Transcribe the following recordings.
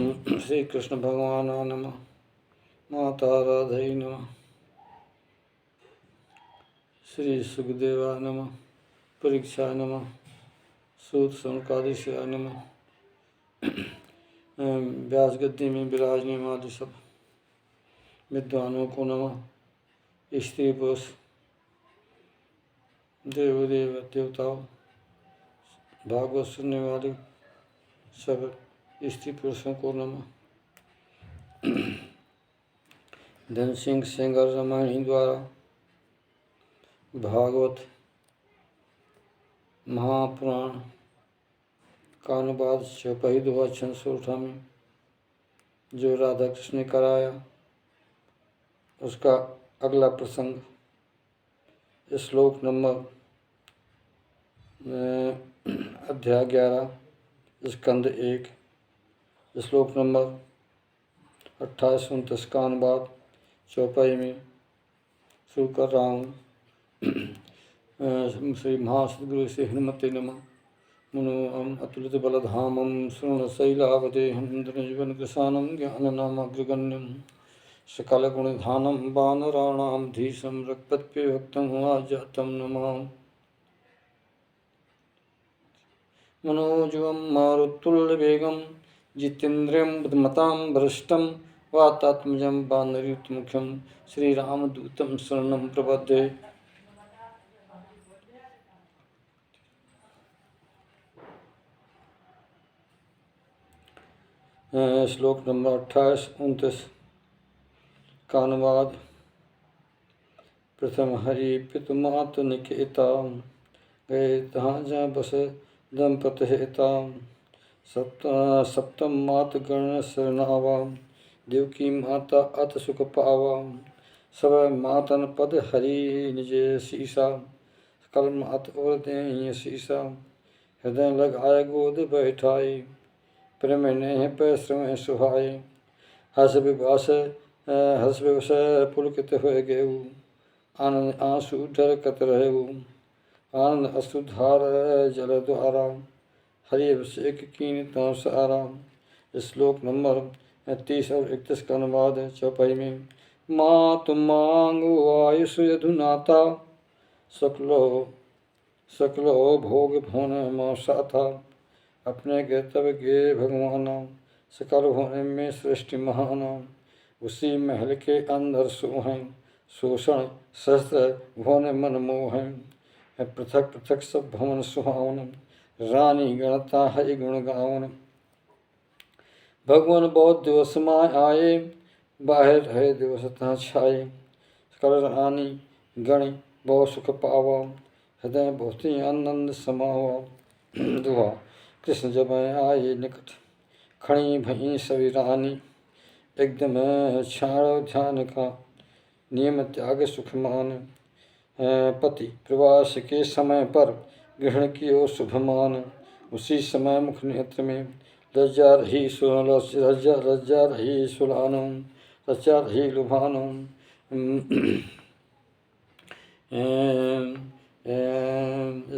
श्री कृष्ण भगवान नमः। माता राधई नमः। श्री सुखदेवा नमः। परीक्षा नमः। सूत सनकादिशया नमः। व्यास गद्दी में विराजने वाले सब विद्वानों को नमः। स्त्री पुरुष देवदेव देवताओं भागवत सुनने वाले सब स्त्री पुरुषों को नमः। धन सिंह सेंगर रामायणी द्वारा भागवत महापुराण का अनुवाद चौपाई दुआ 618 में जो राधा कृष्ण ने कराया उसका अगला प्रसंग श्लोक नंबर अध्याय 11 स्कंद 1 श्लोक नंबर 28-29 का अनुवाद चौपाई में शुरू कर रहा हूँ। श्री महासद्गुरु श्री हनुमते नमः। मनोहम अतुलित बलधामम शैलावदेहम धनुजीवन कृशानम ज्ञाननामग्रगण्यम सकल गुणधानम वानराणाम धीशम रक्तप्य भक्तम आजातम नमामि। मनोजवम मारुतुल्यवेगम जितेन्द्रियं बुद्धिमतां वरिष्ठं वातात्मजं वानरयुतमुख्यं श्रीरामदूतं शरणं प्रपद्ये। श्लोक नंबर 28-29 का अनुवाद। प्रथम हरि पितुमात निकेता गए तहाँ जहाँ बस दंपति हिता। सप्तम मात गण शरणावा देवकी माता अत सुख पावा। सब मातन पद हरि निज शीसा सकल मात और दें शीसा। हृदय लगाए गोद बैठाई प्रेम ने पैश्रम सुहाय। हर्ष विवास पुलकित हो गेऊ आनंद आंसू डर कत रहेऊ। आनंद अश्रुधार जल द्वारा हरि अभिषेक कीन तां सारा। श्लोक नंबर 30 और 31 का अनुवाद चौपाई में। माँ तुम मांगो आयुष यधुनाथा सकलो भोग भोन मासा था। अपने तब गे भगवाना सकल होने में सृष्टि महाना। उसी महल के अंदर सोहें शोषण सहस्त्र भवन मन मोहें। पृथक पृथक सब भवन सुहावन रानी गणता हरि गुण गावन। भगवान बहुत दिवस माय आए बाहर रहे दिवस तहाँ छाए। सकल रानी गण बहुत सुख पावा हृदय बहुत ही आनंद समावा। दुआ कृष्ण जब आए निकट खड़ी भई सभी रानी। एकदम छाड़ो ध्यान का नियम त्याग सुख मान। पति प्रवास के समय पर ग्रहण कियो शुभ मान। उसी समय मुख नेत्र में लज्जा रही सुलानो लज्जा रही लुभानो।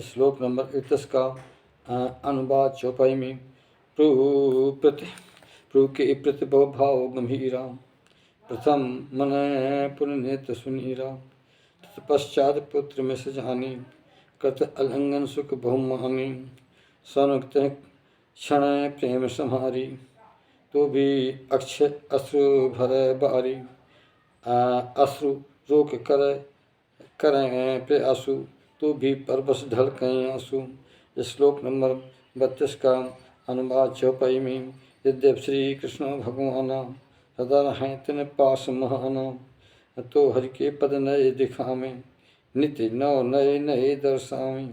श्लोक नंबर 31 का अनुवाद चौपाई में। प्रभु के प्रति भाव गंभीरा प्रथम मन पुण्यनेत्र सुनीरा। तत्पश्चात पुत्र में सजानी कृत अलंघन सुख बहुमानी। सनुक्त क्षण प्रेम सम्हारी तो भी अक्षय अश्रु भर बारी। अश्रु रोक करें प्रयासु तो भी परबस ढल कहीं आंसू। श्लोक नंबर 32 का अनुवाद चौपाई में। यद्यप श्री कृष्ण भगवाना सदा हैं तिन पास महाना। तो हरि के पद नए दिखावे नित्य नव नए नए दर्शावे।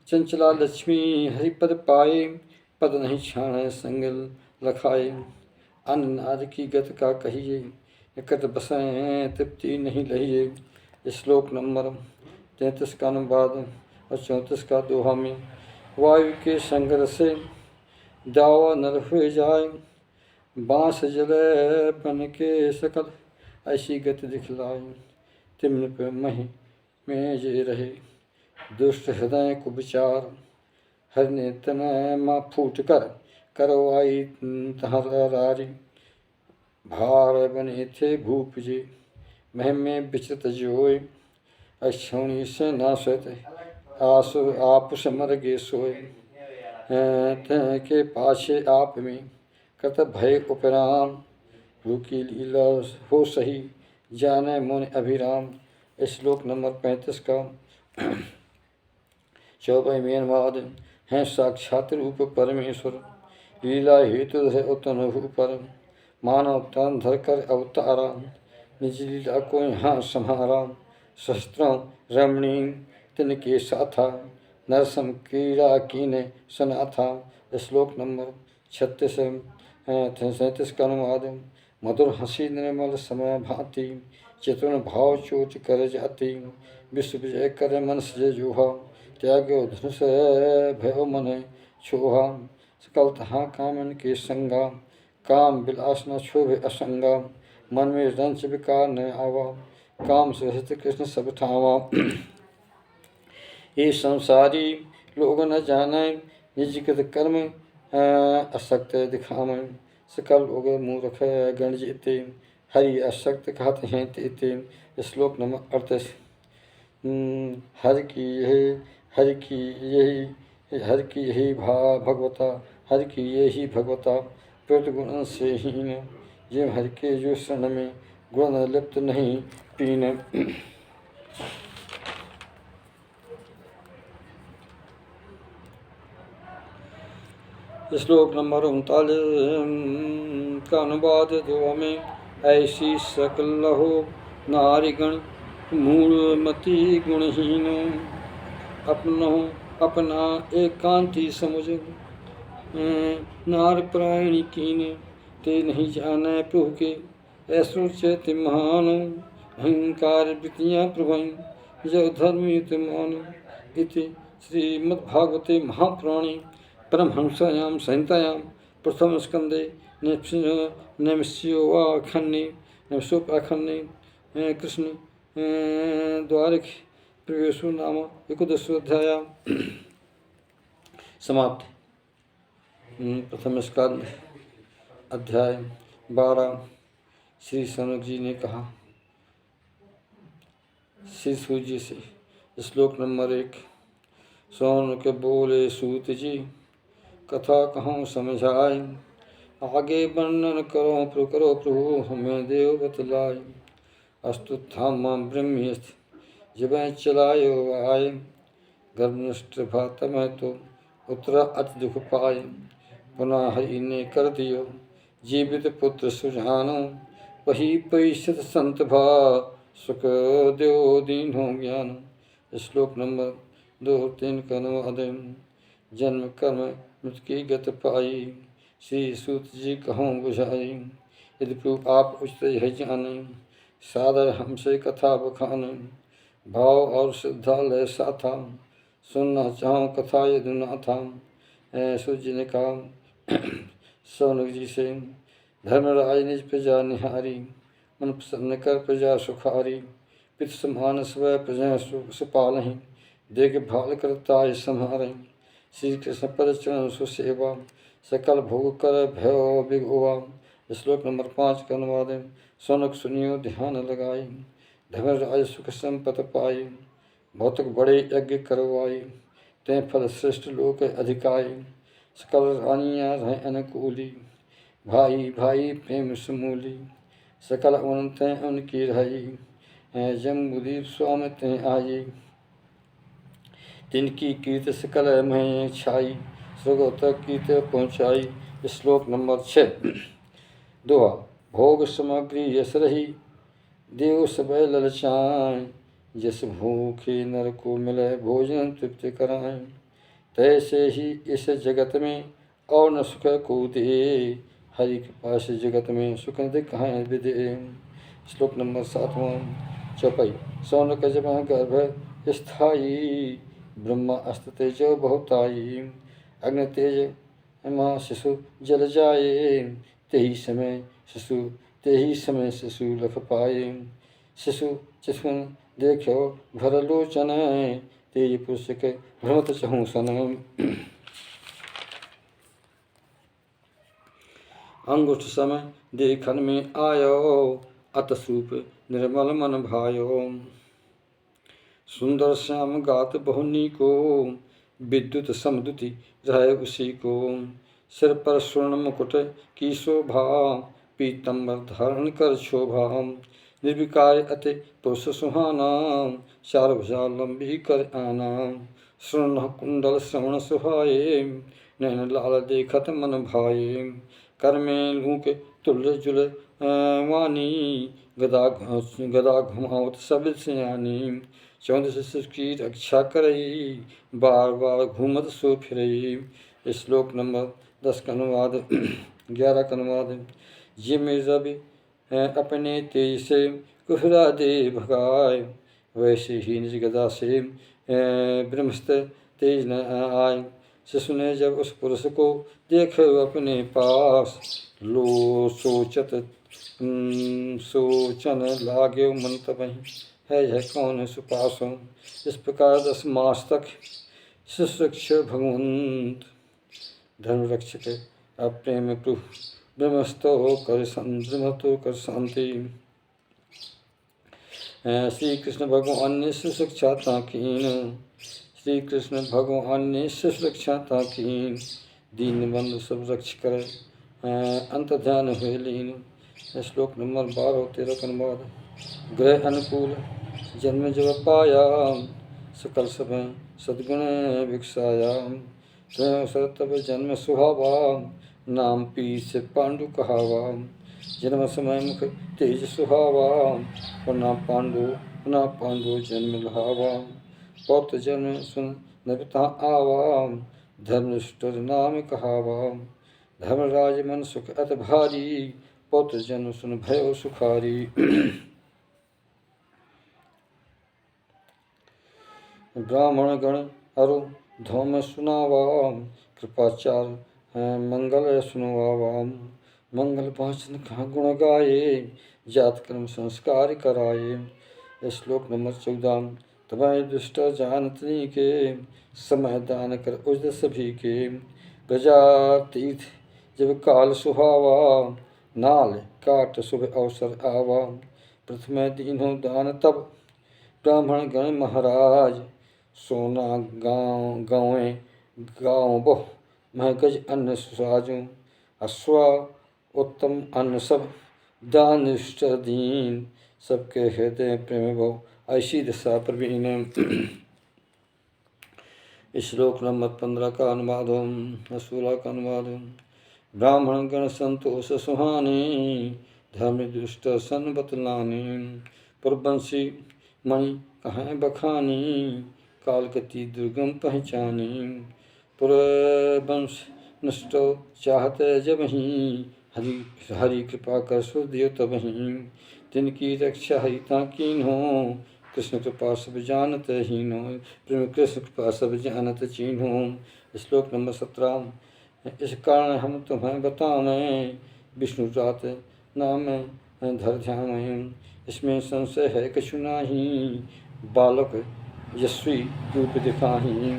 चंचला लक्ष्मी हरिपद पाए पद नहीं छाणे संगल लखाए। अन्य नाद की गत का कहिए एकत बसें तृप्ति नहीं लहिए। श्लोक नंबर 33 का अनुवाद और 34 का दोहा में। वायु के संगर से दावा नर हुए जाए बांस जले बन के सकल ऐसी गति दिखलाए। तिम्न पे मही में जे रहे दुष्ट हृदय को विचार। हर ने तनय माँ फूट कर करवाई तहरारी। भार बने थे भूप जी महिमे विचित जोय। अक्षौणी से ना सोते आसु आप समर गे सोए। के पाछे आप में कत भय उपराम। रूकी लीला हो सही जाने मुनि अभिराम। श्लोक नंबर 35 का 24वें अनुवाद हैं। साक्षात रूप परमेश्वर लीला हेतु है उतनु परम। मानव तन धर कर अवतारा निज लीला को यहाँ सम्हारा। शस्त्रों रमणी तिनके साथा नरसम क्रीड़ा कीने सना था। श्लोक नंबर 36 37 का अनुवाद। मधुर हंसी निर्मल समय भांति चेतन भाव चोट कर जाती। विश्व विजय कर मन से जोहा त्याग्यो धनुष भयो मन छोहा। सकल तहा कामन के संगा काम विलास न क्षोभ असंगा। मन में रंच विकार न आवा काम से हस्त कृष्ण सब ठावा। ये संसारी लोग न जाने निज कृत कर्म असक्त दिखावे। सकल लोग मूर्ख गण जीते हरि असक्त कहते हैं तेते। श्लोक नंबर 38 हर की यही भगवता हर की यही भगवता प्रतिगुण से हीन। जिम हर के जो शरण में गुण लिप्त नहीं पीन। श्लोक नंबर 39 का अनुवाद दो में। ऐसी सकल हो नारीगण मूलमती गुणहीन। अपना एकांती समझ नार प्राणी कीन। ते नहीं जाने प्रभु के ऐसो चैत्य महान। अहंकार वृत्तियाँ प्रभु जग धर्मयुत मान। इति श्रीमद्भागवते महापुराणे परमहंसायां संहितायां प्रथम स्कंदे नैमिषोपाख्याने कृष्ण द्वारिक प्रवेशो नाम 11 समाप्त। प्रथम स्कंद अध्याय 12। श्री सनक जी ने कहा श्री सूत जी से। श्लोक नंबर 1। सौनक बोले सूत जी कथा कहूँ समझाए। आगे वर्णन करो प्रभु हमें देव बतलाए। अस्तुत्थाम ब्रह्मस्थ जब चलायो आए। गर्भनिष्ठ भात में तो उत्तरा अति दुख पाए। पुनः हरि ने कर दियो जीवित पुत्र सुजानो। वही परिषद संत भा सुख देव दीन हो ज्ञान। श्लोक नंबर 2-3 का अनुवाद। जन्म कर्म मृत्यु की गत पाई श्री सूत जी कहूँ बुझाई। यदि प्रभु आप उचित है जाने सादर हमसे कथा बखाने। भाव और श्रद्धा लय साथा सुनना चाहूँ कथा यदि ना था। सूत जी ने कहा सौनक जी से धर्मराज निज प्रजा निहारी। मन प्रसन्न कर प्रजा सुखारी। पित समान स्व प्रजा सुपालहि देखभाल करता है संहारे। श्री कृष्ण पद चरण सुसेवा सकल भोग कर भयो बिगुआ। श्लोक नंबर 5 का अनुवाद। सौनक सुनियो ध्यान लगाई। धर्मराज सुख संपत पाई। भौतिक बड़े यज्ञ करवाई। ते फल श्रेष्ठ लोक अधिकाई। सकल रानियाँ रहें अनुकूली। भाई भाई प्रेम समूली। सकल अनंत उनकी रही। जम्बुदीप स्वामी ते आई। तिनकी कीर्ति सकल में छाई। स्वर्ग तक कीर्ति पहुँचाई। श्लोक नंबर 6। दोहा। भोग सामग्री यश रही देव सब ललचाएं। जिस भूखे नर को मिले भोजन तृप्ति कराएं। तैसे ही इस जगत में और न सुख को दे। हरि के पास जगत में सुख न कहाँ विदे। श्लोक नंबर 7वां। चौपाई। सौनक जब गर्भ स्थायी ब्रह्मा अस्त्र तेज बहुताई। अग्नि तेज माँ शिशु जल जाए। ते ही समय शिशु लख पाए। शिशु चिस्मन देखो भर लोचन। तेज पुरुष के भ्रमत चहु सन। अंगुष्ठ समय देखन में आयो, अतसूप निर्मल मन भायो। सुंदर श्याम गात बहुनी को, विद्युत समदुति रहे उसी को। सिर पर स्वर्ण मुकुट की शोभा, पीतम्बर धारण कर शोभा। निर्विकार अति पुरुष सुहाना, चार भुजा लंबी कर आना। स्वर्ण कुंडल श्रवण सुहाए, नैन लाल देखत मन भाए। कर में लूक तुल्य जुल वानी, गदा घुमावत सब सियानी। 14 शिष्य की रक्षा करई, बार बार घूमत सो फिरई। श्लोक नंबर 10 का अनुवाद 11 का अनुवाद। ये में रवि अपने तेज से कुहरा दे भगाए, वैसे ही निज गदा से ब्रह्मस्त्र तेज न आए। शिशु ने जब उस पुरुष को देखे अपने पास, लो सोचन लागे मन तबहि, है यह कौन सुपासो। इस प्रकार 10 मास तक शिष्य भगवंत धर्म रक्षक अप्रेम प्रभु ब्रह्मस्तो कर शांति। श्री कृष्ण भगवान ने सुशिक्षाता कीन, श्री कृष्ण भगवान ने सुशिक्षाता कीन। दीन बंधु सब रक्ष कर अंत ध्यान हुए लीन। श्लोक नंबर 12-13 का अनुवाद। ग्रह अनुकूल जन्म जब पाया, सकल सब सद्गुण भिक्षाया। तब जन्म सुहावा, नाम पीस पांडु कहावा। जन्म समय मुख तेज सुहावा, पुनः पांडु जन्म लहावा। पौत्र जन्म सुन नबिता आवा, धर्मनिष्ठ नाम कहावा। धर्मराज मन सुख अत भारी, पौत्र जन्म सुन भयो सुखारी। ब्राह्मण गण अरु धौम सुनावा, कृपाचार मंगल सुनवावा। मंगल भाषण का गुण गाये, जात कर्म संस्कार कराये। श्लोक नंबर 14। तबहि दुष्ट जानत नहीं के, समय दान कर उजद सभी के। प्रजा तीर्थ जब काल सुहावा, नाल काट शुभ अवसर आवा। प्रथम दीन्हो दान तब, ब्राह्मण गण महाराज। सोना गाँव बहु मह गज अन्न सुसाजू। अश्वा उत्तम अन्न सब, दान निष्ठ दीन। सबके हृदय प्रेम बहु, ऐसी दशा प्रवीण। श्लोक नंबर 15 का अनुवाद 16 का अनुवाद। ब्राह्मण गण संतोष सुहाने, धर्म दुष्ट सन बतलाने। पुरबंशी मणि कहाँ बखानी, कालकती दुर्गम पहचानी। पुरवंश नष्ट चाहते जब ही, हरि कृपा कर सो दियो तबहि। तिनकी रक्षा हिता कीन्हो, कृष्ण कृपा सब जानत हीनो। प्रेम कृष्ण कृपा सब जानत चीन्हो। श्लोक नंबर 17। इस कारण हम तुम्हें बतावें, विष्णु रात नाम धर ध्यान। इसमें संशय है कछु नाही, बालक यशस्वी रूप दिखाही।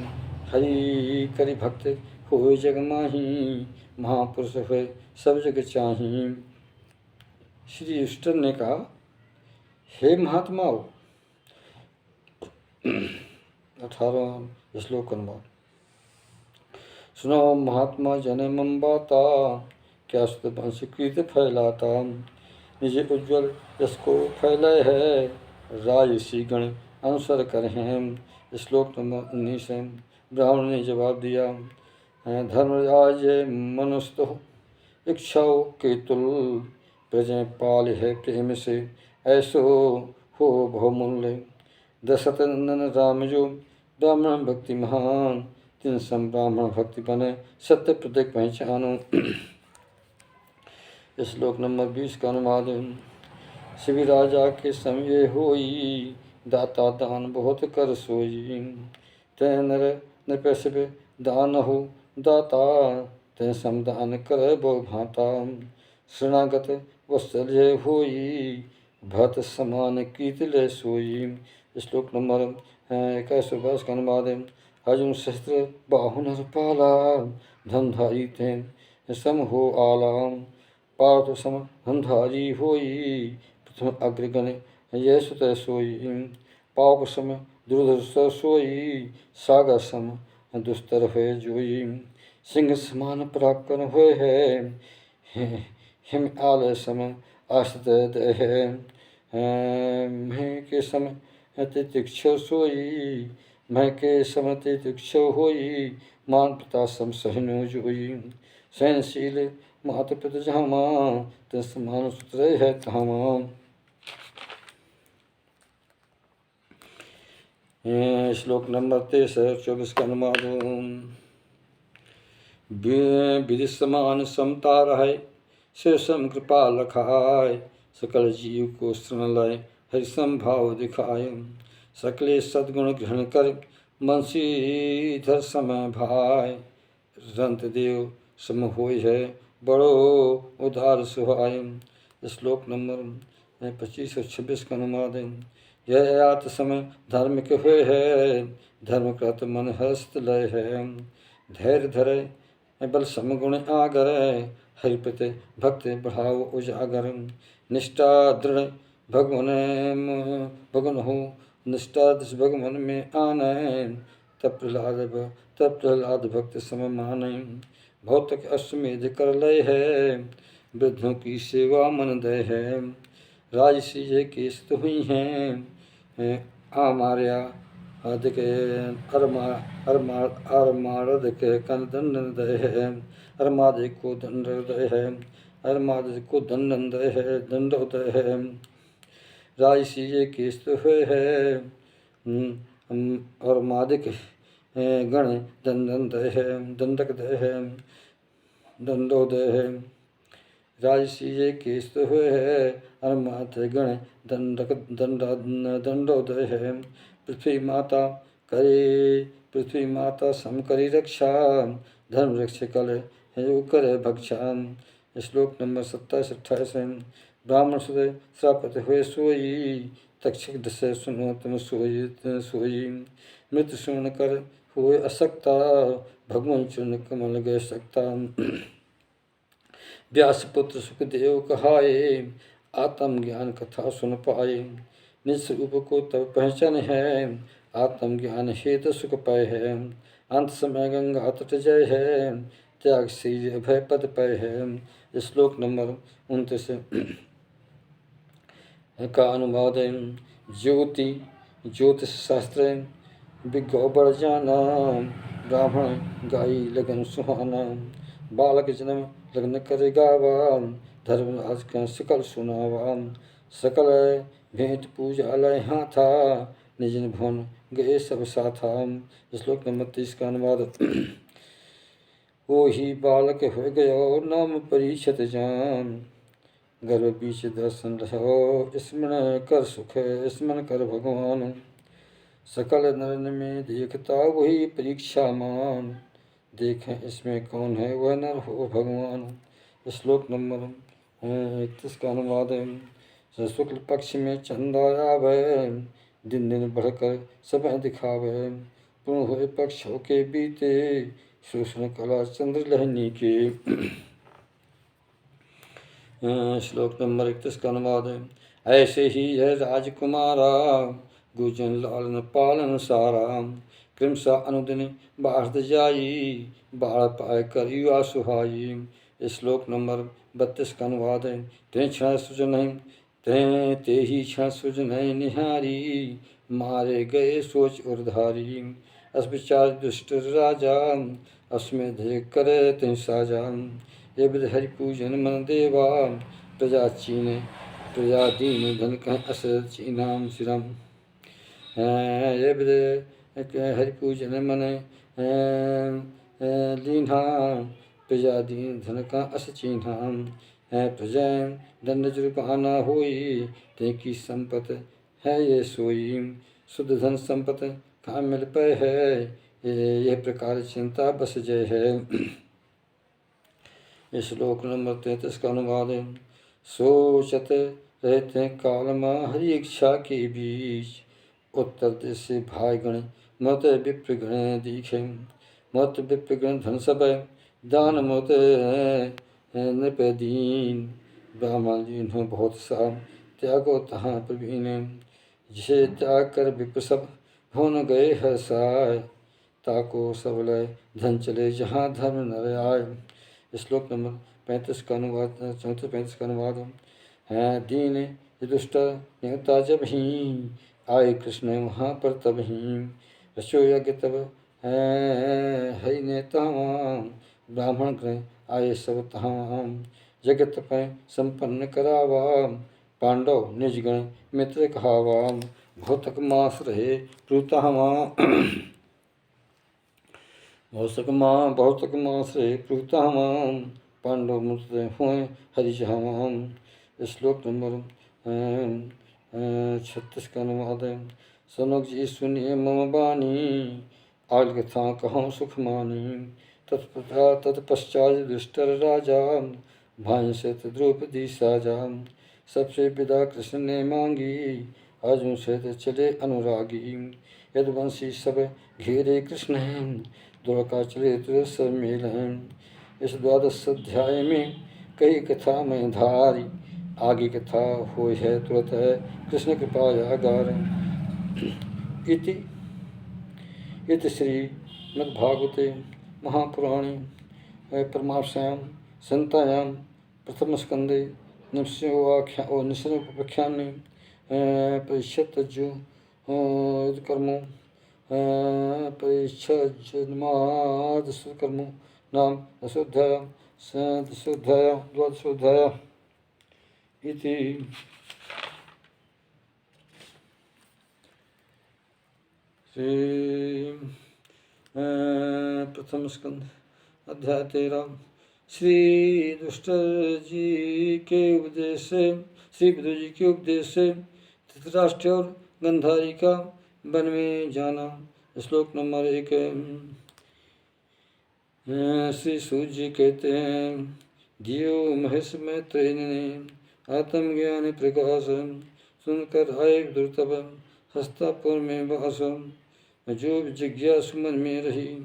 हरि करि भक्त हो जग माही, महापुरुष हुए सब जग चाही। श्री युधिष्ठिर ने कहा, हे महात्माओं, 18 श्लोक अनुवाद। सुनो महात्मा जन मम बाता, क्या सुत वंश कीर्ति फैलाता। निज उज्ज्वल यश को फैलय है, राजसी गण अनुसर कर हैं। श्लोक नंबर 19 है। ब्राह्मण ने जवाब दिया, धर्मराज मनुष्य इच्छाओं के तुल, प्रजय पाल है प्रेम से, ऐसो हो बहुमूल्य। दशरथ नंदन राम जो ब्राह्मण भक्ति महान, तिन सम ब्राह्मण भक्ति बने सत्य प्रत्येक पहचानो। श्लोक नंबर 20 का अनुवाद। शिव राजा के समय होई, दाता दान बहुत कर सोई। तै नर नृपशिव दान हो दाता, तै सम दान कर बहु भाता। शरणागत वत्सल्य होई, भक्त समान कीर्ति ले सोई। श्लोक नंबर 21 का अनुवाद। अर्जुन शस्त्र बाहु नर पाला, धनधारी तैन सम हो आला। पार्थ सम धनधारी होई, प्रथम अग्रगण यह सुत सोई। पावक सम दुर्धर सोई, सागर सम दुस्तर हुए जोई। सिंह समान पराक्रम हुए है, हिम आलय सम आश्रित है। मैं के सम तितिक्ष सोई, मैं के सम तितिक्ष होई, मान पिता सम सहिनो जोई। सहनशील मात पिता जहामा, तस मान सुतरे है तहामा। श्लोक नंबर 23 24 का अनुवाद। विधि समान समता रहे, शिव सम कृपा लखाय। सकल जीव को शरण लय, हरि संभाव दिखाय। सकले सद्गुण ग्रहण कर, बंशीधर समय भाय। रंत देव सम होय है, बड़ो उदार सुहाय। श्लोक नंबर 25 और 26 का अनुवाद। यह आत समय धार्मिक हुए है, धर्म कृत मन हस्त लय है। धैर्य धरे बल समगुण आगर, हरि प्रति भक्ति बढ़ाओ उजागर। निष्ठा दृढ़ भगवन हो, निष्ठा दृढ़ भगवन में आने। तब प्रहलाद भक्त सम माने। भौतिक अश्वमेध कर लय है, वृद्धों की सेवा मन दय है। राजसी ये केस तो हुई हैं, आमार्या अधिक अरमारद के कन दंड दय है। अरमादिक को दंड दय है, अरमादिक को दंडोदय है, दंडोदय है। राजसी ये केस तो हुए है, और मादिक गण दंडोदय है, दंडक दय है, दंडोदय है। राजसी ये केस तो हुए है, अरमात गण दंडोदय है। पृथ्वी माता सम करी रक्षा, धर्म रक्ष कल है करे भक्षा। श्लोक नंबर 27-28 है। ब्राह्मण सुध श्रापित हुए सोई, तक्षक दशे सुनो तुम सोई। मृत्यु सुन कर हुए असक्ता, भगवान चरण कमल गए सकता। व्यास पुत्र सुखदेव कहाए, आत्मज्ञान कथा सुन पाए। निज स्वरूप को तब पहचान है, आत्मज्ञान हेतु सुख पाए है। अंत समय गंगा तट जय है, त्याग से अभय पद पाए है। श्लोक नंबर 29 का अनुवाद। ज्योति ज्योतिष शास्त्र विज्ञ बड़ जाना, ब्राह्मण गाई लगन सुहाना। बालक जन्म लग्न करे गावा, धर्मराज का सकल सुनावा। सकल भेंट पूजा लय हाथा, निज भवन गए सब साथा। श्लोक नंबर 30 का अनुवाद। वो ही बालक हो गयो, नाम परीक्षित जान। गर्भ बीच दर्शन रहो, स्मरण कर सुख स्मरण कर भगवान। सकल नर में देखता वही परीक्षा मान, देखें इसमें कौन है वह नर हो भगवान। श्लोक नंबर 31 का अनुवाद है। शुक्ल पक्ष में चंदा आवे, दिन दिन बढ़कर समय दिखावे। पूर्ण हुए पक्षों के बीते, शोषण कला चंद्र लहनी के। श्लोक नंबर 31 का अनुवाद है। ऐसे ही यह राजकुमारा, गुजन लालन पालन सारा। क्रमशः अनुदिन बाढ़ जाई, बाढ़ पाए कर युवा सुहाई। श्लोक नंबर 32 का अनुवाद है। ते क्षण सुजन ते ही क्षण सुजन निहारी, मारे गए सोच उर्धारी। अस्विचार दुष्ट राजा, अस्मेध करे तिन साजा। ये विध हरि पूजन मन देवा, प्रजा दीन धन कह अस चीनाम सिरम। ये विध हरि पूजन मन लीन्हा, प्रजा दीन धन का अस चीन्हा। प्रजा दंड जुर्माना होई, ते की संपत है ये सोई। शुद्ध धन संपत कहाँ मिल पाए है, यह प्रकार चिंता बस जय है। श्लोक नंबर 33 का अनुवाद है। सोचत रहते कालमा हरि इच्छा के बीच, उत्तर देश से भाई गण मत विप्रगण दीखे। मत विप्रगण धन सब दान मत नृपदीन। ब्राह्मण जिन्हों बहुत सा त्यागो तहाँ प्रवीण, जिसे त्याग कर विप्र सब हो न गए हर्षाय। ताको सबलय धन चले जहाँ धर्म न आए। श्लोक नंबर 35 का अनुवाद 34-35 का अनुवाद है। दीन दुष्ट न्योता जब ही आए कृष्ण वहाँ पर तब ही, रचो यज्ञ तब है नेता ब्राह्मण ग्रह आए सब तहाँ। जगत तपय संपन्न करावा, पांडव निजगण मित्र कहावा। भौतक मास रहे प्रुतामा भौतक मास रहे प्रुतामा, पांडव मृत हुए हरिजहाम। श्लोक नंबर 36 का अनुवाद है। सनक जी सुनिए मम बानी, आल कथा कहूँ सुख मानी। तत्पश्चात दुष्टर राजा, भाई से द्रौपदी साजा। सबसे विदा कृष्ण ने मांगी, अर्जुन से चले अनुरागी। यदुवंशी सब घेरे कृष्ण हैं, द्वारका चले तो सब मेल हैं। इस 12 अध्याय में कई कथा में धारी, आगे कथा हो है तुरंत है कृष्ण कृपा यागार। इति श्रीमद्भागवते महापुराणे परमार्थायां संहितायां प्रथमस्कन्धे नृसिंहोपाख्याने परिच्छेदजो कर्मो परिच्छेदजन्मादशकर्मो नाम द्वादशोऽध्यायः इति। प्रथम स्कंध अध्याय 13। श्री दुष्टर जी के उपदेश से, श्री विदुर जी के उपदेश से धृतराष्ट्र और गंधारी का वन में जाना। श्लोक नंबर 1। श्री सूर्य जी कहते हैं, दियो महेश में ने आत्मज्ञान प्रकाश, सुनकर आए विदुर तब हस्तापुर में वास। जो जिज्ञासु मन में रही,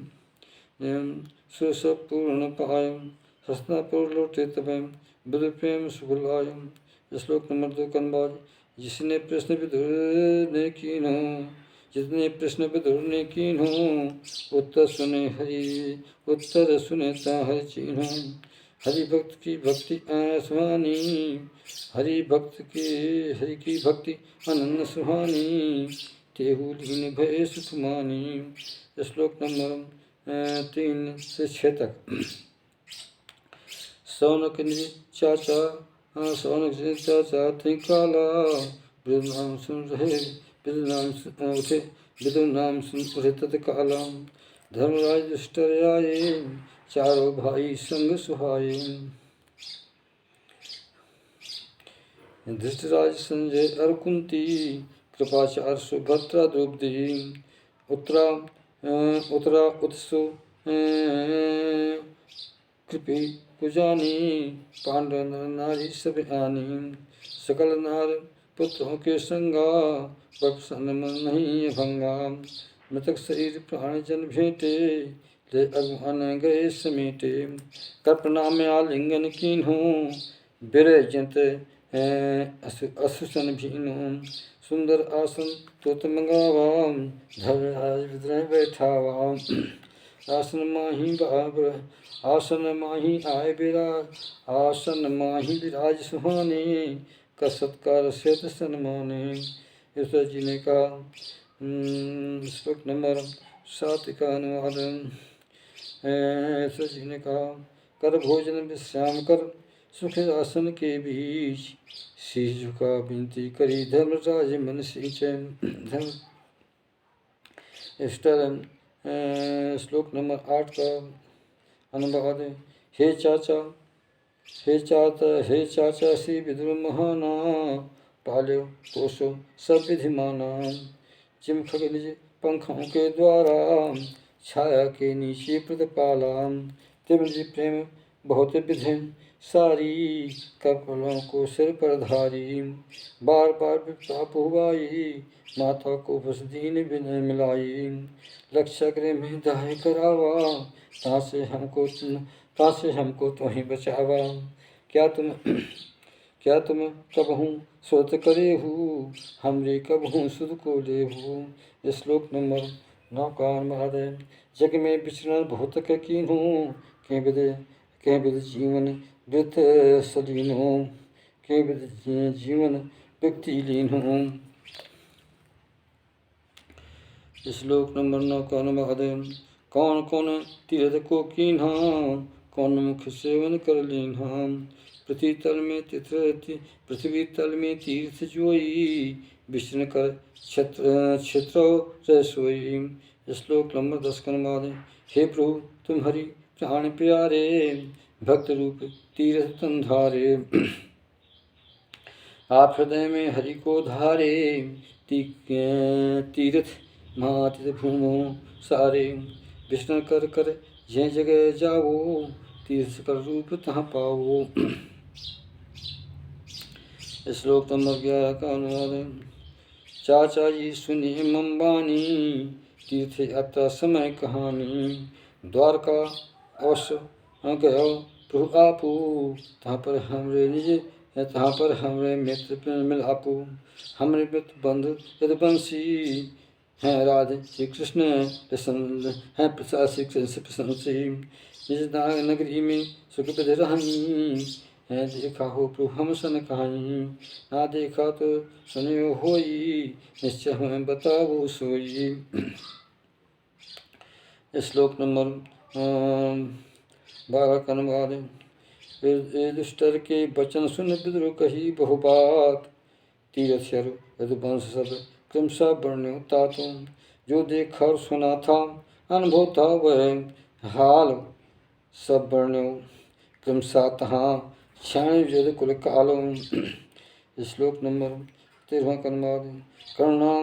सुसब पूर्ण पाय, हस्तापुर लौटे तब विदुर प्रेम सुख लाय। श्लोक नंबर 2 का अनुवाद। जिसने प्रश्न विदुर ने कीन्हो, जितने प्रश्न विदुर ने कीन्हो, उत्तर सुने हरि चीन्हो। हरि भक्त की भक्ति सुहानी, हरि की भक्ति अनन्य सुहानी, तेहु लीन भय सुख मानी। श्लोक नंबर 3 से 6 तक। सौनक चाचा काला, विदुर नाम सुन रहे विदुर नाम सुन उठे तत्काला। धर्मराज दुष्टर आए, चारों भाई संग सुहाए। धृतराज संजय और कुंती, कृपाचार्य सुभद्रा द्रौपदी। उत्तरा उत्सु कृपी पुजानी, पांडव नर नारी सब आनी। सकल नार पुत्रों के संगा, प्रसन्न मन नहीं भंगा। मृतक शरीर प्राण जन भेंटे, ले अगुन गए समेटे। कर प्रणाम आलिंगन कीन्हो, बिरह जंत असुसन भीनो। सुंदर आसन तुत मंगावा, धर्मराज विद्रह बैठावा। आसन माही आए विराज, आसन माही विराज सुहाने। का सत्कार से सन्माने। ईश्वर जी ने कहा। श्लोक नंबर 7 का अनुवाद। ईश्वर जी ने कहा, कर भोजन विश्राम कर, सुख आसन के बीच, शीश झुका विनती करी धर्मराज मन सींचे। श्लोक नंबर 8 का अनुवाद। हे चाचा श्री विदुर महाना, पाल्यो पोषो सब विधि माना। चिम खग निज पंखों के द्वारा, छाया के नीचे प्रतिपाला। तिम जी प्रेम बहुत विधि सारी, कपलों को सिर पर धारी। बार बार विपाप हुआई, माता को बस दीन विनय मिलाई। लक्षा गृह में दाह करावा, ता से हमको ता से हमको तो ही बचावा। क्या तुम क्या तुम कबहूँ सोत करे हूँ, हमरे कबहूँ सुध को ले हूँ। श्लोक नंबर 9 का अनुवाद है। जग में विचरण बहुत कीन्हू, के विद जीवन वृत सलीन हो, के विद जीवन व्यक्ति लीन हो। श्लोक नंबर 9 का अनुवाद है। कौन कौन तीर्थ को कीन्हा, कौन मुख सेवन कर लीन्हा। पृथ्वी तल में तीर्थ जोई, विष्णु कर क्षेत्र सोई। श्लोक नंबर 10 का अनुवाद है। हे प्रभु तुम हरि प्राण प्यारे, भक्त रूप तीर्थ तन धारे। आप हृदय में हरि को धारे, तीर्थ महातीर्थ भूमो सारे। विष्णु कर कर जय जगह जाओ, तीर्थ कर रूप तहाँ पाओ। श्लोक नंबर 11 का अनुवाद है। चाचा जी सुनिए मम्बानी, तीर्थ यात्रा समय कहानी। द्वारका अवश्य गयो प्रभु आपू, तहाँ पर हमरे मित्र मिल आपू। हमरे मित्र बंधु यदुवंशी, हैं राधे श्री कृष्ण प्रसन्न, हैं प्रसाद श्री कृष्ण से प्रसन्न से। निज नगरी में सुख विध रहनी, हैं देखा हो प्रभु हम सन कहानी। ना देखा तो सुनियो होई, निश्चय हमें बताओ सोई। श्लोक नंबर 12 का अनुवाद है। युधिष्ठिर के वचन सुन विदुर कही बहु बात, तीरथ यदुवंश सब क्रमशः वर्ण्यो तातु। जो देखा और सुना था, अनुभव था वह हाल सब वर्ण्यो क्रमशः तहाँ क्षण यद कुल कालो। श्लोक नंबर 13 का अनुवाद। करुणा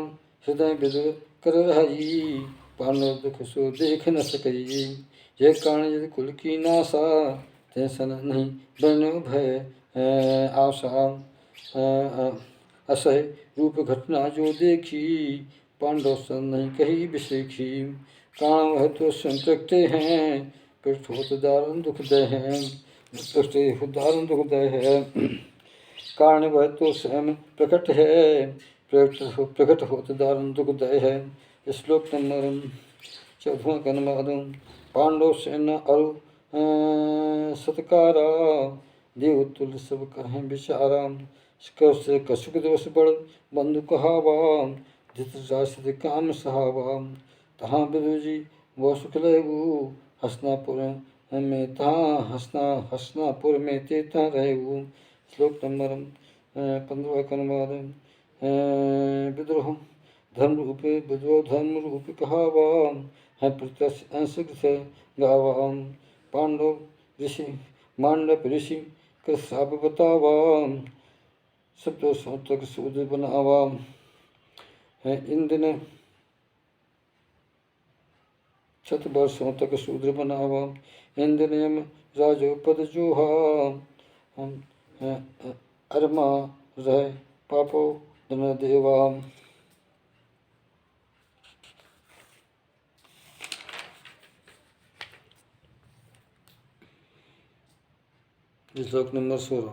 हृदय विदुर कर रही, पांडव दुख सो देख न सकई। यह कारण यदि कुल की नासा, टेंशन नहीं वर्ण्यो भय आशा। असह रूप घटना जो देखी, पांडव सन नहीं कही विषेखी। कारण वह तो स्वयं प्रकटे हैं, प्रकट होत दारुण दुखदय है। प्रकट दारुण दुखदय है, कारण वह तो स्वयं प्रकट है, प्रकट होत दारुण दुखदय है। श्लोक नंबर 14 का अनुवाद। पांडव सेना अरु सत्कारा, देव तुल्य सब कहें विचारा। कशुक दिवस बड़ बंधु कहावा, धृतराष्ट्र काम सहावा। तहाँ विदुर जी वो सुख लेहु, हस्तिनापुर में हस्तिनापुर में ते तहाँ रहेहु। श्लोक नंबर 15 का अनुवाद। विद्रोह धर्म रूप कहावा, है प्रत्यक्ष अंश से गावा। मांडव ऋषि कर श्राप बतावा, सब दोषों तक शूद्र बनावा। है इंद्र ने 7 वर्षों तक शूद्र बनावा। इंद्र नियम राजो पद जोहा, अरमा रह पापो धन देवा। श्लोक नंबर 16।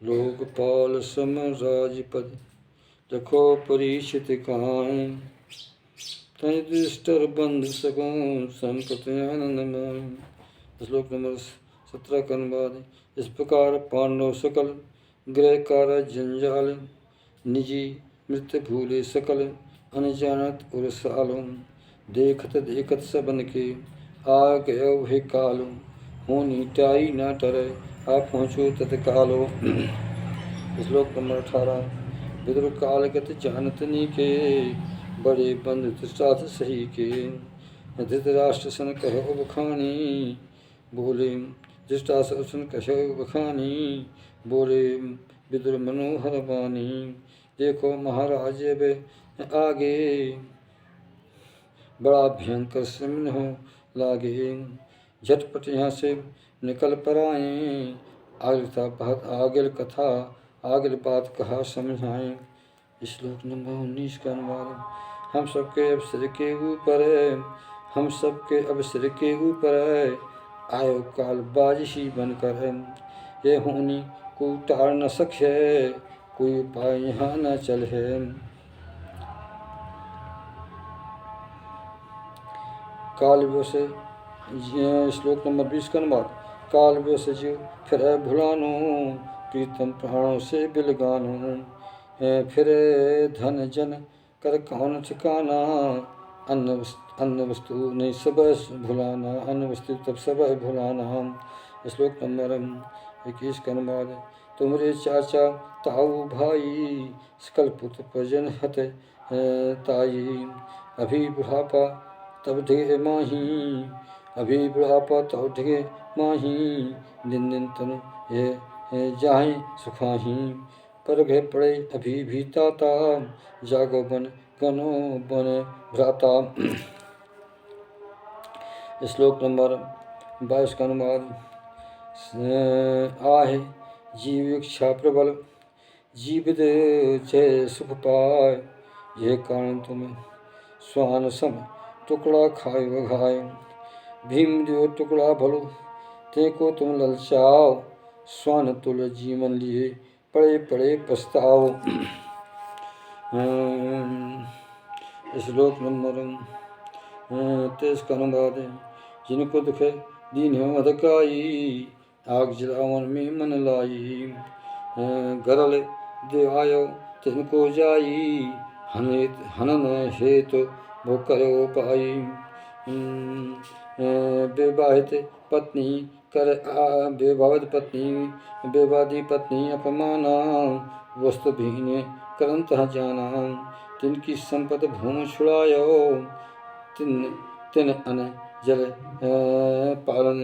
लोकपाल सम राजपद, रखो परीक्षित काई। तय युधिष्ठिर बंधु सगुण, संपत्ति आनंदमय। श्लोक नंबर 17 का अनुवाद। इस प्रकार पांडव सकल ग्रह कार जंजाल, निजी मृत्यु भूले सकल अनजानत उरसालो। देखत देखत सबन के आ गयो हे कालो, होनी टाई न टरे आप पहुँचो तत्कालो। श्लोक नंबर 18। विदुर कालगत जानत नीके, बड़े बंधु धृतराष्ट्र सही के। धृतराष्ट्र सन कहो बखानी, बोले धृतराष्ट्र सन कहो बखानी। बोले विदुर मनोहर बानी, देखो महाराज अब आगे, बड़ा भयंकर सिमन हो लागे। झटपट यहाँ से निकल पर आए, आगे कथा आगे बात कहा समझाएं। श्लोक नंबर 19 का अनुवाद। हम सबके अब सिर के ऊपर है, आयो काल बाजिशी बनकर। ये होनी कोई टार न सके, कोई उपाय यहाँ न चल है। काल से श्लोक नंबर 20 का अनुवाद। काल व्यस जीव फिर भुलानो, प्रीतम प्राणों से बिलगानो। फिर धन जन कर कौन ठिकाना, अन्न वस्तु नहीं सब भुलाना, अन्न वस्तु तब सब भुलाना। श्लोक नंबर 21 का अनुवाद। तुमरे चाचा ताऊ भाई, सकल पुत्र प्रजन हत ताई। अभी बुढ़ापा तब ढे माही, अभी बुढ़ापा तब ढे माही। दिन दिन तनु ये जाहि सुखाही, पर गए पड़े अभी भी ताता। जागो बन गनो बन भ्राता। श्लोक नंबर 22 का अनुवाद। आहे जीव इच्छा प्रबल, जीवित जय सुख पाय। यह कारण तुम्हें स्वान सम टुकड़ा खाए घाय। भीम दियो टुकड़ा भलो, तेको तुम ललचाओ। स्वान तुल जीवन लिए पड़े पड़े पछताओ। श्लोक नंबर 23 का अनुवाद। जिनको दुख दीन मधकाई, आग जलावन में मन लाई। गरल देवायो तिनको जाई, हनन हेतु वो करो पाई। विवाहित पत्नी कर विवादी पत्नी अपमाना, वस्तु भीने करंत जाना। तिनकी संपत भूमि छुड़ायो, तिन अन जल पालन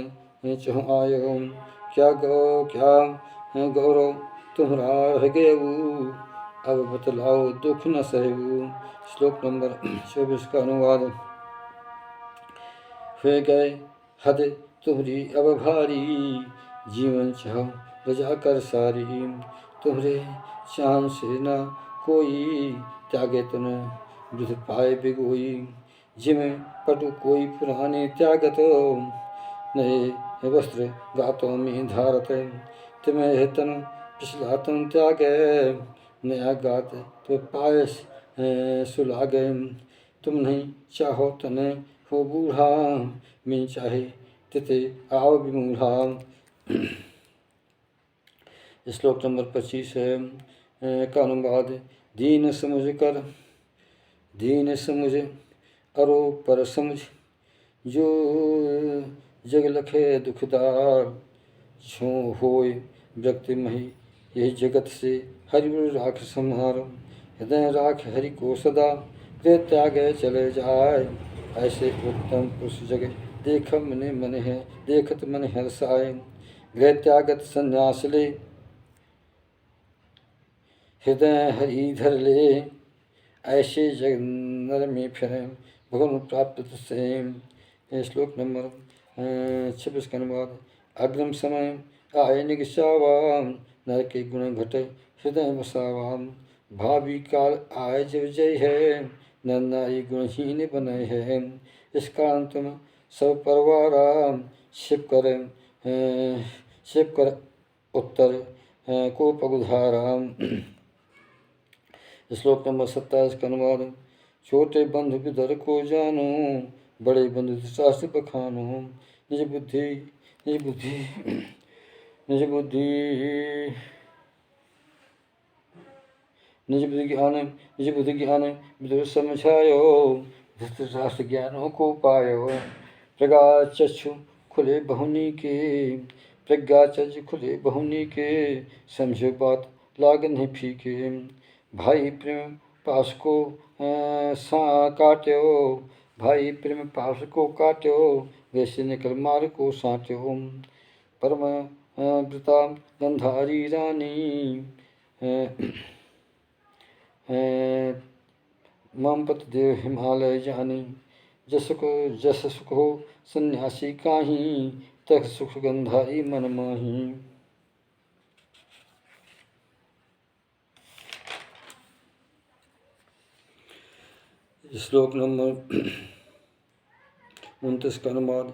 चहु आयो। क्या गौरव तुम्हारा रह गयऊ, अब बतलाओ दुख न सहू। श्लोक नंबर 24 का अनुवाद। हुए गए हद तुम्हारी अब भारी, जीवन चाहो रजा कर सारी। तुम्हारे चांद से न कोई, त्यागे तुने वृद्ध पाए बिगोई। जिमें पटु कोई पुराने त्यागत, नए वस्त्र गातों में धारत। तुम्हें तन पिछला तन त्यागे, नया गात तो पायस सुलागे। तुम नहीं चाहो तने हो बूढ़ा, मैं चाहे तिते आओ विमूढ़ा। श्लोक नंबर 25 का अनुवाद। दीन समझ अरो पर समझ, जो जग लखे दुखदार। छो होय व्यक्ति मही यही जगत से, हरि राख संहार। हृदय राख हरि को सदा, वे त्यागे चले जाए। ऐसे उत्तम पुरुष जग देखत मन हर्षाय। गृह त्यागत संन्यास ले, हृदय हरि धर ले। ऐसे जग नर में फिरे, भगवान प्राप्त से। श्लोक नंबर 26 का अनुवाद। अग्रिम समय आए निगसावा, नर के गुण घटे हृदय बसावा। भावी काल आए जब जय है, नर नारी गुणहीन बने है। इस कारण तुम सब परवारा, शिव कर उत्तर को पगुधारा। श्लोक नंबर 27 का अनुवाद। छोटे बंधु विदर को जानो, बड़े बंधु शास्त्र बखानो। निज बुद्धि ज्ञान विदुर समझायो। धृतराष्ट्र ज्ञानों को पायो। प्रज्ञा चक्षु खुले बहुनी के, समझो बात लागन फीके। भाई प्रेम पास को काट्यो, वैसे निकल मार को साट्यो। परम वृता गंधारी रानी, ममपत देव हिमालय जानी। जस सुख हो सन्यासी काही, तक सुख गंधारी मन माही। श्लोक नंबर 29 का अनुवाद।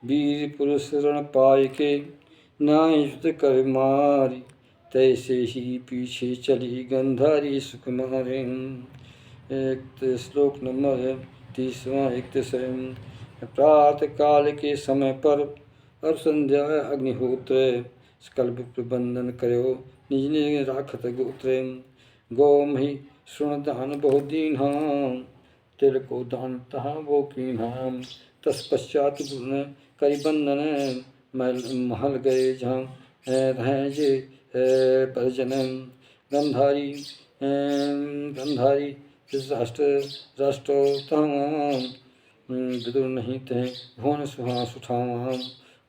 वीर पुरुष रण पाय के, नाय युद्ध कर मारी, तैसे ही पीछे चली गंधारी सुकुमारी। एक श्लोक नंबर 30वां 31। प्रातः काल के समय पर अब संध्या अग्निहोत्र, सकल विप्र बंदन करो निज निज राखत गोत्र। गौमहि सुन दान बहु दीन्हा, तिल को दान तहाँ वो कीन्हा। तत्पश्चात करि बंदन, महल गए जहाँ रहें जे परिजन। गंधारी गंधारी राष्ट्र विदुर नहीं थे भुवन सुठावा।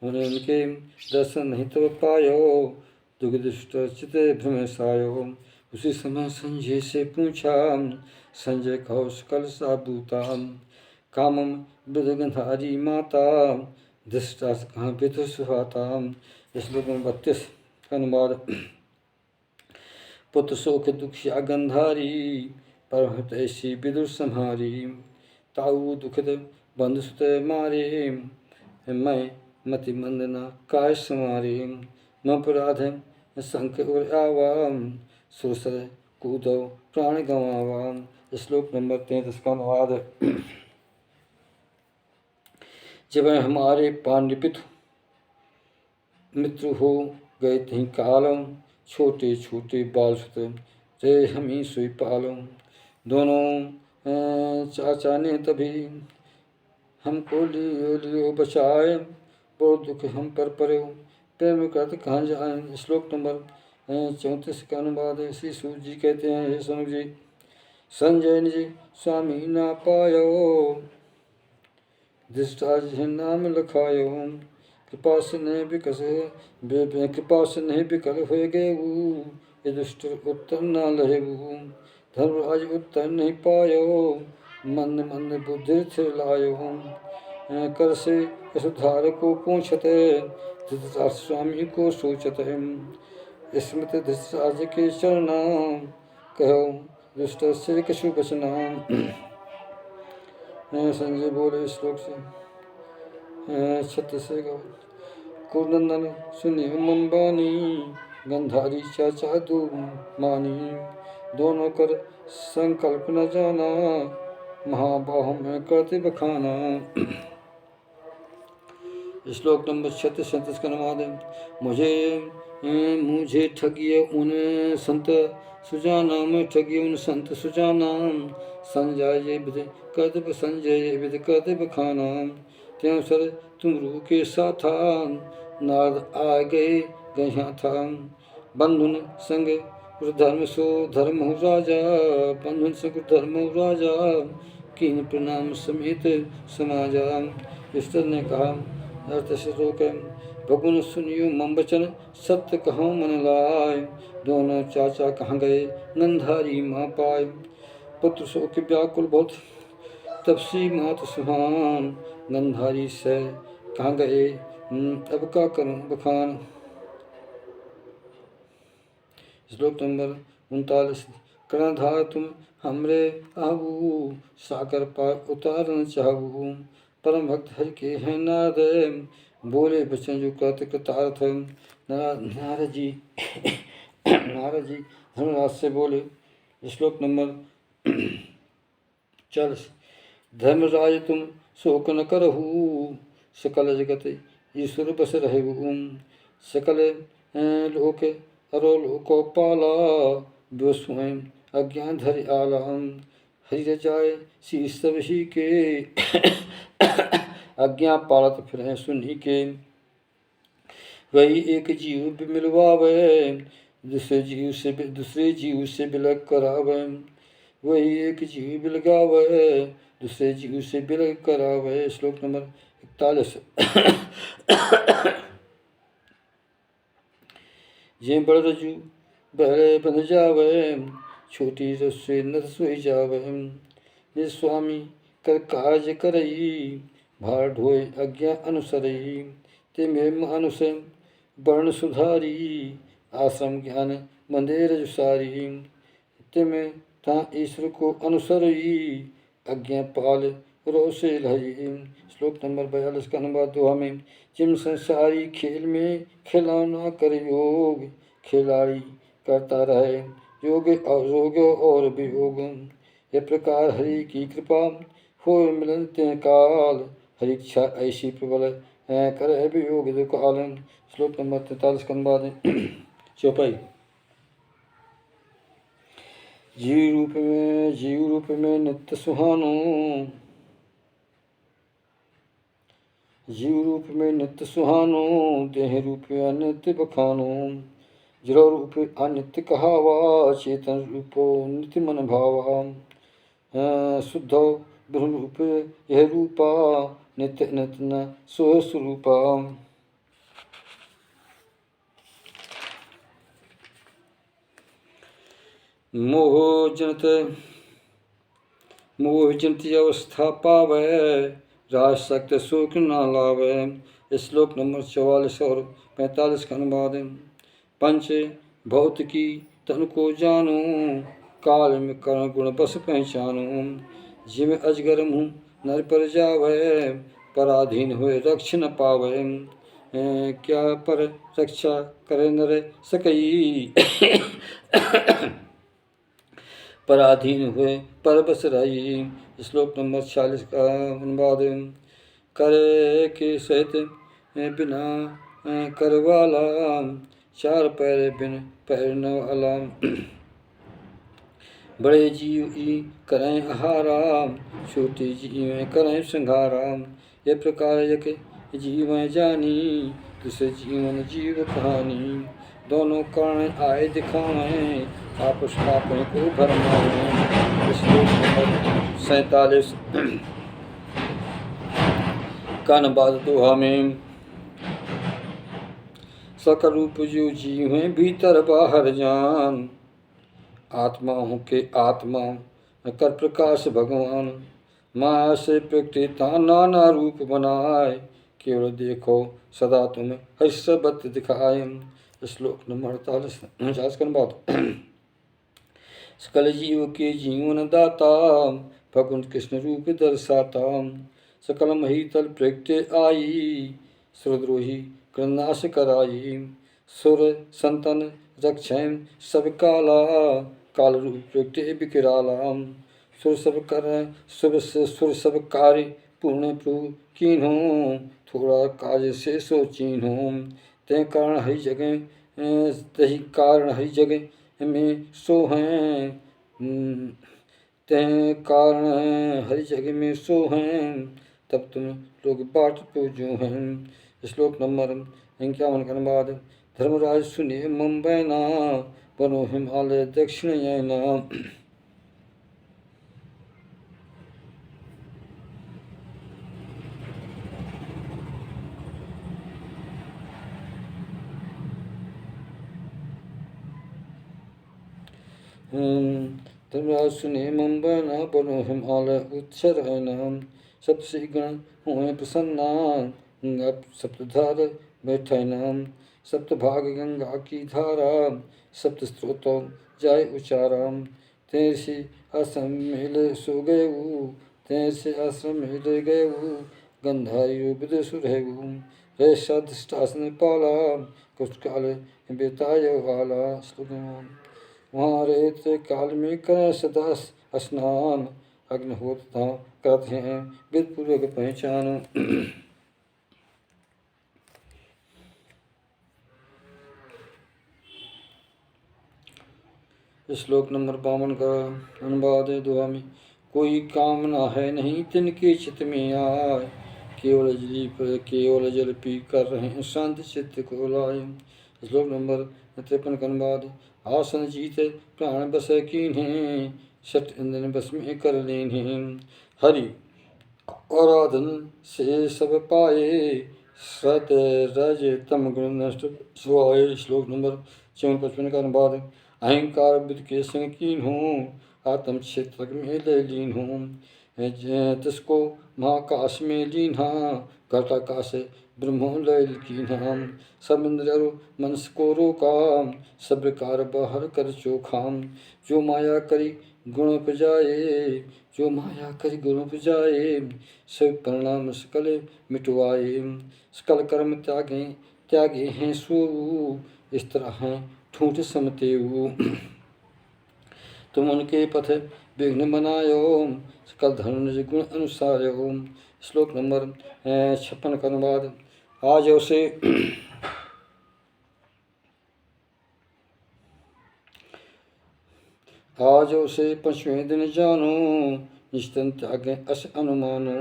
उन्हें उनके दर्शन नहीं तब पायो, दुर्गदुष्ट चित भ्रम सायो। उसी समय संजय से पूछा, संजय कहो सकल साबूता। कामम विदु गंधारी माता, धृष्टास कहाँ विदु सुहाता। श्लोक 32 का अनुवाद। पुत्र शोक दुखिया गंधारी, परमहत ऐसी विदुर सम्हारी। ताऊ दुखित बंधु सुत मारे, मैं मति मंदना काय समारे। मपराध संख उर आवा, सुरसर कूदो प्राण गंवावा। श्लोक नंबर 33 का अनुवाद। जब हमारे पांड्य पितु मित्र हो गए थे कालम, छोटे छोटे बाल सुत रे हमी सोई पालम। दोनों चाचा ने तभी हमको लियो बचाए, बहुत दुख हम पर पड़ो प्रेम करते कहाँ जाए। श्लोक नंबर 34 का अनुवाद। श्री सूत जी कहते हैं, हे सनक जी, संजय निज स्वामी ना पायो, धृष्टाज नाम लखायो। कृपा से नहीं विकल हो गए, ये दुष्ट उत्तर न लहे। धर्मराज उत्तर नहीं पायो, मंद मंद बुद्धि थे लायो। कर से सुधार को पूछते, धृतराज स्वामी को सोचते। स्मृत धृतराज के चरना, कहो दुष्ट से कछु बचना। संजय बोले श्लोक से 36 से कुरनंदन सुनियो मंबानी, गंधारी चाचा दो मानी। दोनों कर संकल्प न जाना, महाबाहु में करते बखाना। श्लोक नंबर 36 का अनुवाद। मुझे ठगिए उन संत सुजाना, में ठगिए उन संत सुजाना। संजय विद करते बखाना, त्यों सर तुम रू के साथा, नारद आ गए गया था। बंधुन संग धर्म सो धर्म हो राजा, बंधुन संग धर्म हो राजा। कीन प्रणाम समेत समाजा। ईश्वर ने कहा, अर्थ से रोक भगुन सुनियो मम वचन, सत्य कहो मन लाय। दोनों चाचा कहाँ गए गंधारी माँ पाए। पुत्र शोक व्याकुल बहुत, तपसी मात सुहान। गंधारी से कहाँ गए अब का करूं बखान। श्लोक नंबर 39। कर्णधार तुम हमरे आहू, साकर पार उतारन चाहू। परम भक्त हरि के हैं नारद, बोले बचन जो कहते कृतार्थ। नारद जी धर्मराज से बोले। श्लोक नंबर 40। धर्मराज तुम शोक न करहु, सकल जगत ईश्वर बस रहु। सकल लोक अरोलोको पाला, जो स्वयं अज्ञान धरि आला। हरि जाए शीस सब ही के, आज्ञा पालत फिर सुनी के। वही एक जीव मिलवावे, दूसरे जीव से बिलक करावे। वही एक जीव बिलगावे, दूसरे जीव से बिलक करावे। श्लोक नंबर 41। जे बड़ रजू बहरे बंध जावे, छोटी रस्से नर सोई जावे। जे स्वामी कर कार्य करई, भार ढोय आज्ञा अनुसरई। ते में मानुष वर्ण सुधारी, आश्रम ज्ञान मंदिर जुसारी। ते में ता ईश्वर को अनुसरई, आज्ञा पाल रोसे लही। श्लोक नंबर 42 का अनुवाद दोहा में। जिम संसारी खेल में खिलौना कर योग, खिलाड़ी करता रहे योग अयोग और वियोग। यह प्रकार हरि की कृपा हो मिलन ते काल, हरिच्छा ऐसी प्रबल करे वियोग दुकाल। श्लोक नंबर 43 का अनुवाद चौपाई। जीव रूप में नित्य सुहानो, जीव रूप में नित्य सुहानो, देह रूप अनित्य बखानो। जड़ रूप अनित्य कहावा, चेतन रूपो नित्य मन भावा। शुद्ध ब्रह्म रूप यह रूपा, नित्य नित्य न सोह स्वरूपा। मोह जनित अवस्था पावे, राजशक्त सुख न लावे। श्लोक नंबर 44 और 45 का अनुवाद। पंच भौत की तन को जानो, काल में कर्ण गुण बस पहचानो। जिम अजगर मुँह नर पर जावे, पराधीन हुए रक्ष न पावे। क्या पर रक्षा करे नर सकई, पराधीन हुए पर बस रही। श्लोक नंबर 46 का अनुवाद। करे के सहित बिना करवाला, चार पैर बिन पैर न वाला। बड़े जीव ई करें आहारा, छोटे जीव करें संघारा। यह प्रकार यक जीव जानी, दूसरे जीवन जीव कहानी। दोनों कारण आए दिखावें, आपस आपने को भरमावें। श्लोक नंबर 47 का अनुवाद दोहा में। सकल रूप जो जीव हैं भीतर बाहर जान, आत्माओं के आत्मा कर प्रकाश भगवान। माया से प्रकृति नाना रूप बनाए, केवल देखो सदा तुम्हें हर्षवत दिखाए। श्लोक नंबर 48 का अनुवाद। सकल जीव के जीवन दाता, भगवंत कृष्ण रूप दर्शाता। सकल महीतल प्रकृति आई, सुरद्रोही कृनाश कराई। सुर संतन रक्षें सब काला, काल रूप प्रकृति विकराला। सुर सब कर सुर सब कार्य पूर्ण प्रभु कीन्हो, थोड़ा काज से सोचीन्हो। ते कारण हरि जगह तही कारण हरि जगह में सो हैं, ते कारण हरि जगह में सो हैं, तब तुम लोग बाट पूजो हैं। श्लोक नंबर 51 का अनुवाद। धर्मराज सुने मुंबई ना, बनो हिमालय दक्षिण यना। धर्मराज सुने मुंबई ना, बनो हिमालय उच्चर नाम। सप्तसी गण हुए प्रसन्ना, सप्तधार बैठे नाम। सप्तभाग गंगा की धारा, सप्त स्त्रोतों जाय उचारा। तैसे आश्रम में सो गए, तैसे आश्रम में ले गए। गंधारी विदेशु रहे सदष्टासन पाला, कुछ काल बेताय वाला। वहाँ रहते काल में करें सदा स्नान, अग्निहोत्र करते हैं विदपूर्वक पहचान। श्लोक नंबर 52 का अनुवाद है दोहा में। कोई कामना है नहीं तिनके चित्त में आए, केवल जल पी कर रहे हैं शांति चित्त को लाए। श्लोक नंबर 53 का अनुवाद। आसन जीत प्राण बस कीन्हे, सट इंद्र बस में कर लीन्हे। हरि आराधन से सब पाए, सत रज तम गुण नष्ट सुआए। श्लोक नंबर 54 का अनुवाद। अहंकार बुद्ध के संग कीन्हो, आत्म क्षेत्र में ले लीन्हो। तिसको महाकाश में लीन्हा, घटाकाश ब्रह्मो लय कीन्हा। सब इंद्रियों मनस को रोका, सब कार बाहर कर चोखाम। जो माया करी गुण उपजाए, जो माया कर गुण उपजाए, सब परिणाम सकल मिटवाए। सकल कर्म त्यागे त्यागे हैं सो, इस तरह हैं ठूठ समतेऊ। तुम उनके पथ विघ्न बनायो, सकल धर्म निज गुण अनुसारो। श्लोक नंबर 56 का अनुवाद। आज उसे आज उसे पंचवें दिन जानो, निस्तन त्यागे अस अनुमानो।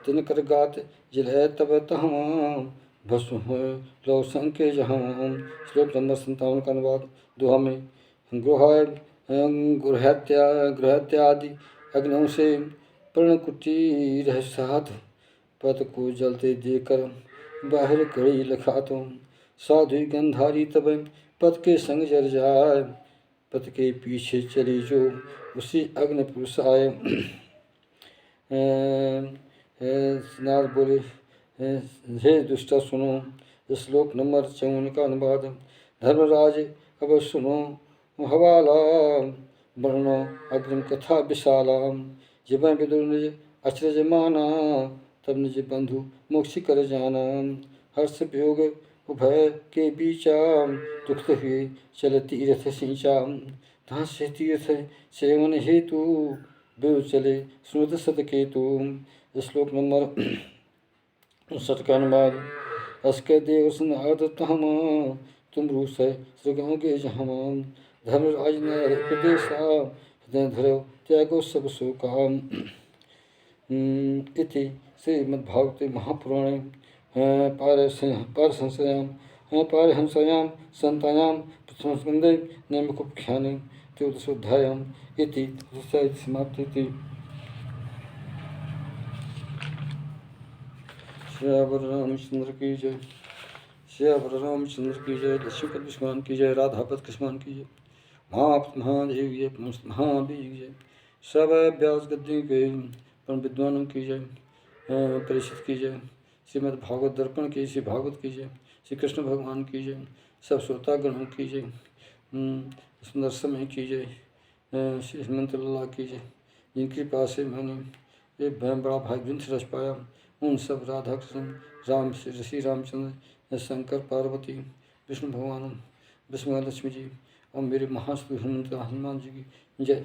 तिन कर गात जिलह तब तहाँ, भस्म हुए लो संके जहाँ। श्लोक नंबर 57 का अनुवाद। दुहा में गृहत्यादि अग्नों से पर्णकुटी रह साधु, पत को जलते देकर बाहर कड़ी लखा तुम। साधु गंधारी तब पत के संग जर जाए, पत के पीछे चली जो उसी अग्नि पुरुष आए। नारद बोले, हे दुष्टा सुनो। श्लोक नंबर 54 का अनुवाद। धर्मराज अब सुनो हवाला, वर्णो अग्रिम कथा विशाला। जब विदुर निज अचरज माना, तब निज बंधु मोक्ष कर जाना। हर्ष वियोग उभय के बीचा, दुखत हुए चल तीर्थ सिंचा। तहाँ से तीर्थ सेवन हेतु, बेउ चले सुनत सत केतु। श्लोक नंबर 59 का अनुवाद। अस्क देव सुनाद तहमा, तुम रूस सृगोगे जहाँ। धर्मराज ने प्रदेशा, हृदय धरो त्यागो सब शोकाम। इति श्रीमद्भागवते महापुराणे पारहंस्यां संहितायां प्रथमस्कन्धे नैमिषोपाख्याने त्रयोदशोऽध्यायः इति समाप्तिः। श्यावर रामचंद्र की जय, श्यावर रामचंद्र की जय, लक्ष्मीपति विष्णुमान की जय, राधापति कृष्णमान की जय, महादेव जय, महावीर जय। सब व्यास गद्दी के परम विद्वानों की जय, परिषद की जय, श्रीमद् भागवत दर्पण की, श्री भागवत की जय, श्री कृष्ण भगवान की जय, सब श्रोतागणों की जय, सुंदर समय की जय, श्री हेमंत लल्ला की जय। जिनकी कृपा से मैंने ये बड़ा भाग्य ग्रंथ रच पाया, उन सब राधा कृष्ण राम श्री रामचंद्र, शंकर पार्वती, विष्णु भगवान, विष्णु लक्ष्मी जी और मेरे महासुर हनुमान जी की जय।